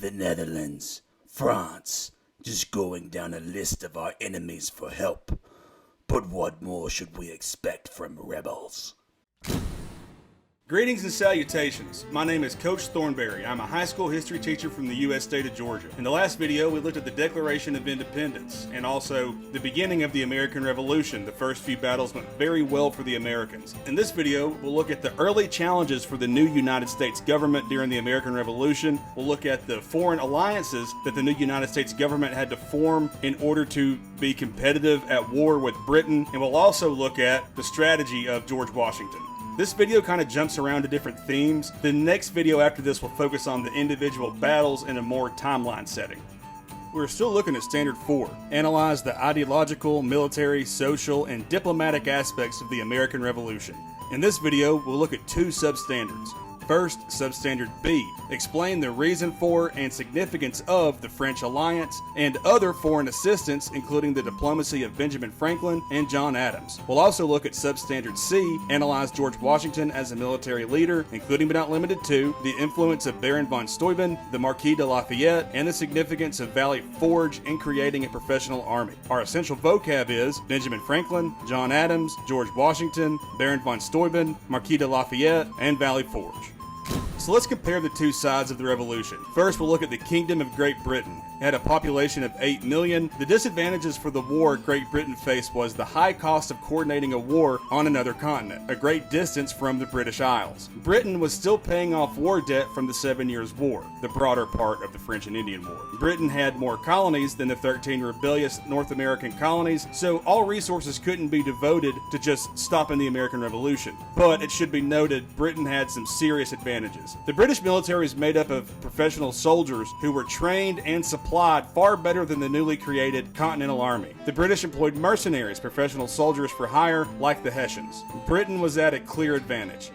the Netherlands, France, just going down a list of our enemies for help. But what more should we expect from rebels? Greetings and salutations. My name is Coach Thornberry. I'm a high school history teacher from the U.S. state of Georgia. In the last video, we looked at the Declaration of Independence and also the beginning of the American Revolution. The first few battles went very well for the Americans. In this video, we'll look at the early challenges for the new United States government during the American Revolution. We'll look at the foreign alliances that the new United States government had to form in order to be competitive at war with Britain. And we'll also look at the strategy of George Washington. This video kind of jumps around to different themes. The next video after this will focus on the individual battles in a more timeline setting. We're still looking at Standard 4. Analyze the ideological, military, social, and diplomatic aspects of the American Revolution. In this video, we'll look at two substandards. First, Substandard B, explain the reason for and significance of the French alliance and other foreign assistance, including the diplomacy of Benjamin Franklin and John Adams. We'll also look at Substandard C, analyze George Washington as a military leader, including but not limited to the influence of Baron von Steuben, the Marquis de LaFayette, and the significance of Valley Forge in creating a professional army. Our essential vocab is Benjamin Franklin, John Adams, George Washington, Baron von Steuben, Marquis de LaFayette, and Valley Forge. So let's compare the two sides of the revolution. First, we'll look at the Kingdom of Great Britain. It had a population of 8 million. The disadvantages for the war Great Britain faced was the high cost of coordinating a war on another continent, a great distance from the British Isles. Britain was still paying off war debt from the 7 Years' War, the broader part of the French and Indian War. Britain had more colonies than the 13 rebellious North American colonies, so all resources couldn't be devoted to just stopping the American Revolution. But it should be noted, Britain had some serious advantages. The British military is made up of professional soldiers who were trained and supplied far better than the newly created Continental Army. The British employed mercenaries, professional soldiers for hire, like the Hessians. Britain was at a clear advantage.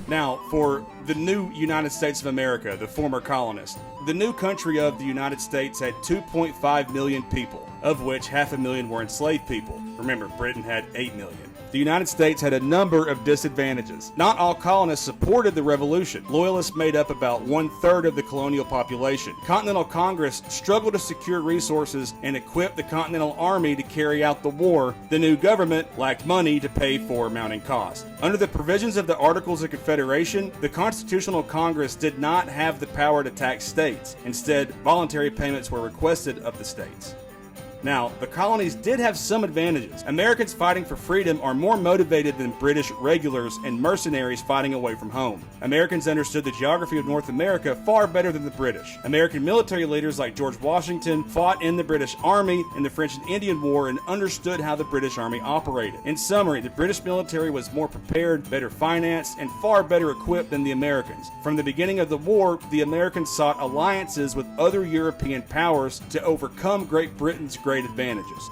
Now, for the new United States of America, the former colonists, the new country of the United States had 2.5 million people, of which 500,000 were enslaved people. Remember, Britain had 8 million. The United States had a number of disadvantages. Not all colonists supported the revolution. Loyalists made up about 1/3 of the colonial population. Continental Congress struggled to secure resources and equip the Continental Army to carry out the war. The new government lacked money to pay for mounting costs. Under the provisions of the Articles of Confederation, the Constitutional Congress did not have the power to tax states. Instead, voluntary payments were requested of the states. Now, the colonies did have some advantages. Americans fighting for freedom are more motivated than British regulars and mercenaries fighting away from home. Americans understood the geography of North America far better than the British. American military leaders like George Washington fought in the British Army in the French and Indian War and understood how the British Army operated. In summary, the British military was more prepared, better financed, and far better equipped than the Americans. From the beginning of the war, the Americans sought alliances with other European powers to overcome Great Britain's great advantages.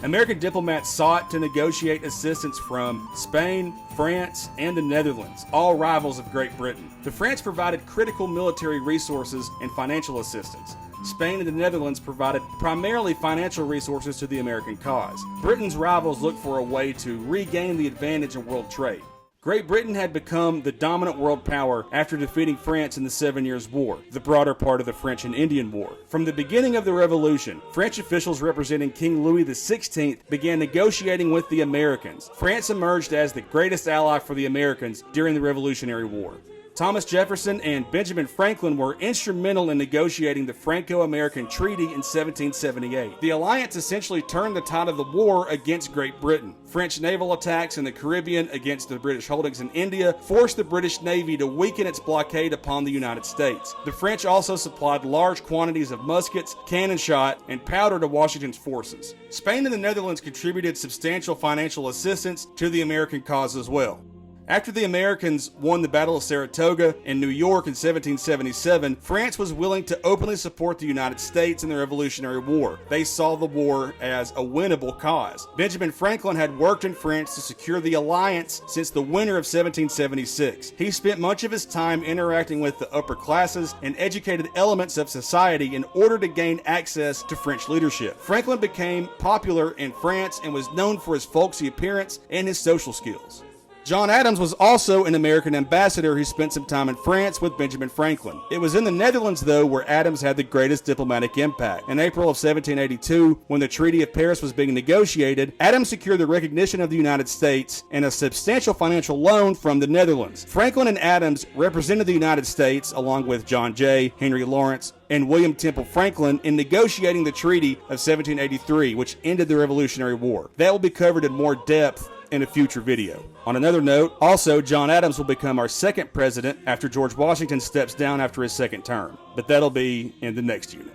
American diplomats sought to negotiate assistance from Spain, France, and the Netherlands, all rivals of Great Britain. The French provided critical military resources and financial assistance. Spain and the Netherlands provided primarily financial resources to the American cause. Britain's rivals looked for a way to regain the advantage in world trade. Great Britain had become the dominant world power after defeating France in the 7 Years' War, the broader part of the French and Indian War. From the beginning of the Revolution, French officials representing King Louis XVI began negotiating with the Americans. France emerged as the greatest ally for the Americans during the Revolutionary War. Thomas Jefferson and Benjamin Franklin were instrumental in negotiating the Franco-American Treaty in 1778. The alliance essentially turned the tide of the war against Great Britain. French naval attacks in the Caribbean against the British holdings in India forced the British Navy to weaken its blockade upon the United States. The French also supplied large quantities of muskets, cannon shot, and powder to Washington's forces. Spain and the Netherlands contributed substantial financial assistance to the American cause as well. After the Americans won the Battle of Saratoga and New York in 1777, France was willing to openly support the United States in the Revolutionary War. They saw the war as a winnable cause. Benjamin Franklin had worked in France to secure the alliance since the winter of 1776. He spent much of his time interacting with the upper classes and educated elements of society in order to gain access to French leadership. Franklin became popular in France and was known for his folksy appearance and his social skills. John Adams was also an American ambassador who spent some time in France with Benjamin Franklin. It was in the Netherlands, though, where Adams had the greatest diplomatic impact. In April of 1782, when the Treaty of Paris was being negotiated, Adams secured the recognition of the United States and a substantial financial loan from the Netherlands. Franklin and Adams represented the United States, along with John Jay, Henry Lawrence, and William Temple Franklin, in negotiating the Treaty of 1783, which ended the Revolutionary War. That will be covered in more depth in a future video. On another note, also, John Adams will become our second president after George Washington steps down after his second term, but that'll be in the next unit.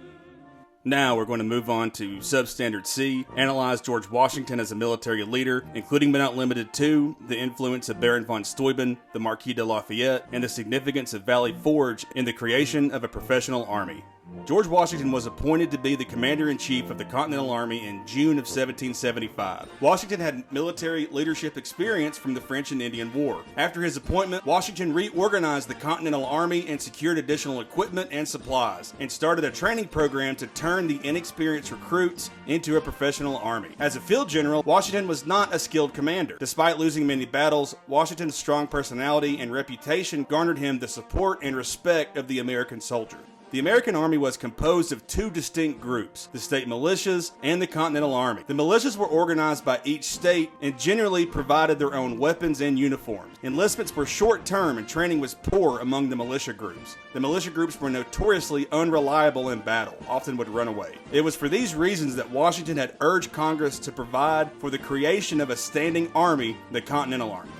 Now we're going to move on to Substandard C, analyze George Washington as a military leader, including but not limited to the influence of Baron von Steuben, the Marquis de LaFayette, and the significance of Valley Forge in the creation of a professional army. George Washington was appointed to be the Commander-in-Chief of the Continental Army in June of 1775. Washington had military leadership experience from the French and Indian War. After his appointment, Washington reorganized the Continental Army and secured additional equipment and supplies, and started a training program to turn the inexperienced recruits into a professional army. As a field general, Washington was not a skilled commander. Despite losing many battles, Washington's strong personality and reputation garnered him the support and respect of the American soldier. The American Army was composed of two distinct groups, the state militias and the Continental Army. The militias were organized by each state and generally provided their own weapons and uniforms. Enlistments were short-term and training was poor among the militia groups. The militia groups were notoriously unreliable in battle, often would run away. It was for these reasons that Washington had urged Congress to provide for the creation of a standing army, the Continental Army.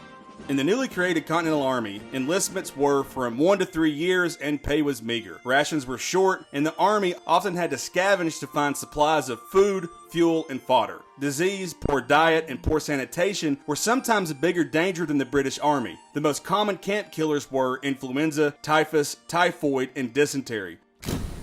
In the newly created Continental Army, enlistments were from 1 to 3 years and pay was meager. Rations were short, and the Army often had to scavenge to find supplies of food, fuel, and fodder. Disease, poor diet, and poor sanitation were sometimes a bigger danger than the British Army. The most common camp killers were influenza, typhus, typhoid, and dysentery.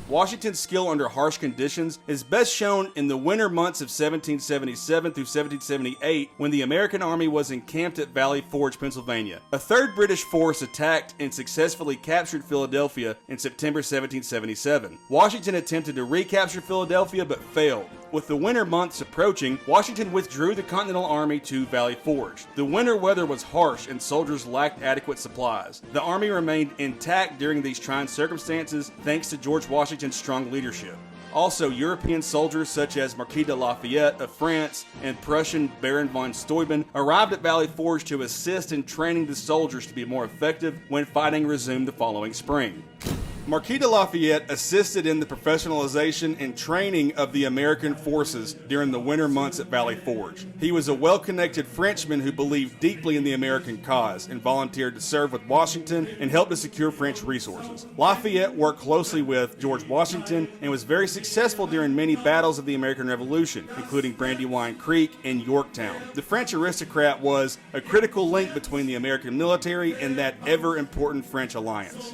Washington's skill under harsh conditions is best shown in the winter months of 1777 through 1778, when the American Army was encamped at Valley Forge, Pennsylvania. A third British force attacked and successfully captured Philadelphia in September 1777. Washington attempted to recapture Philadelphia but failed. With the winter months approaching, Washington withdrew the Continental Army to Valley Forge. The winter weather was harsh and soldiers lacked adequate supplies. The Army remained intact during these trying circumstances thanks to George Washington's strong leadership. Also, European soldiers such as Marquis de LaFayette of France and Prussian Baron von Steuben arrived at Valley Forge to assist in training the soldiers to be more effective when fighting resumed the following spring. Marquis de Lafayette assisted in the professionalization and training of the American forces during the winter months at Valley Forge. He was a well-connected Frenchman who believed deeply in the American cause and volunteered to serve with Washington and help to secure French resources. Lafayette worked closely with George Washington and was very successful during many battles of the American Revolution, including Brandywine Creek and Yorktown. The French aristocrat was a critical link between the American military and that ever-important French alliance.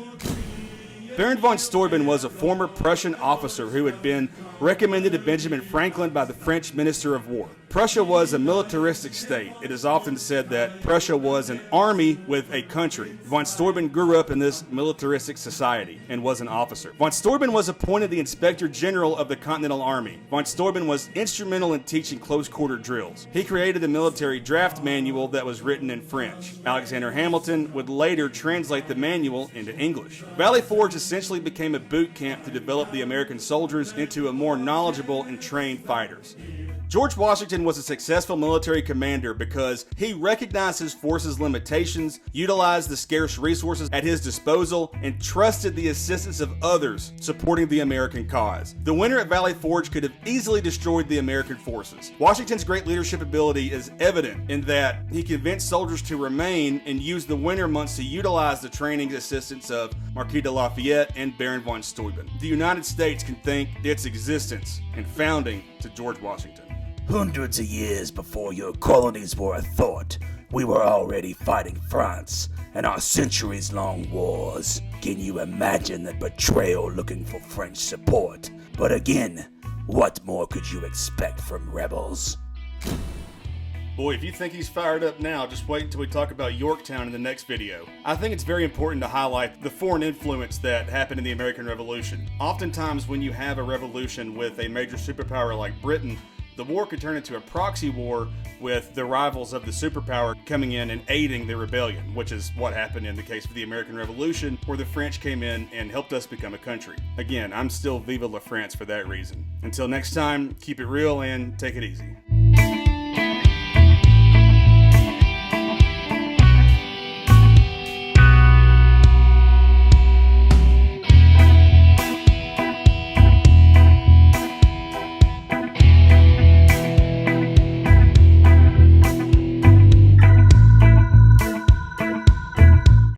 Baron von Steuben was a former Prussian officer who had been recommended to Benjamin Franklin by the French Minister of War. Prussia was a militaristic state. It is often said that Prussia was an army with a country. Von Steuben grew up in this militaristic society and was an officer. Von Steuben was appointed the Inspector General of the Continental Army. Von Steuben was instrumental in teaching close-quarter drills. He created a military draft manual that was written in French. Alexander Hamilton would later translate the manual into English. Valley Forge essentially became a boot camp to develop the American soldiers into a more knowledgeable and trained fighters. George Washington was a successful military commander because he recognized his force's limitations, utilized the scarce resources at his disposal, and trusted the assistance of others supporting the American cause. The winter at Valley Forge could have easily destroyed the American forces. Washington's great leadership ability is evident in that he convinced soldiers to remain and used the winter months to utilize the training assistance of Marquis de Lafayette and Baron von Steuben. The United States can thank its existence and founding to George Washington. Hundreds of years before your colonies were a thought, we were already fighting France and our centuries-long wars. Can you imagine the betrayal looking for French support? But again, what more could you expect from rebels? Boy, if you think he's fired up now, just wait until we talk about Yorktown in the next video. I think it's very important to highlight the foreign influence that happened in the American Revolution. Oftentimes when you have a revolution with a major superpower like Britain, The war could turn into a proxy war with the rivals of the superpower coming in and aiding the rebellion, which is what happened in the case of the American Revolution, where the French came in and helped us become a country. Again, I'm still Vive la France for that reason. Until next time, keep it real and take it easy.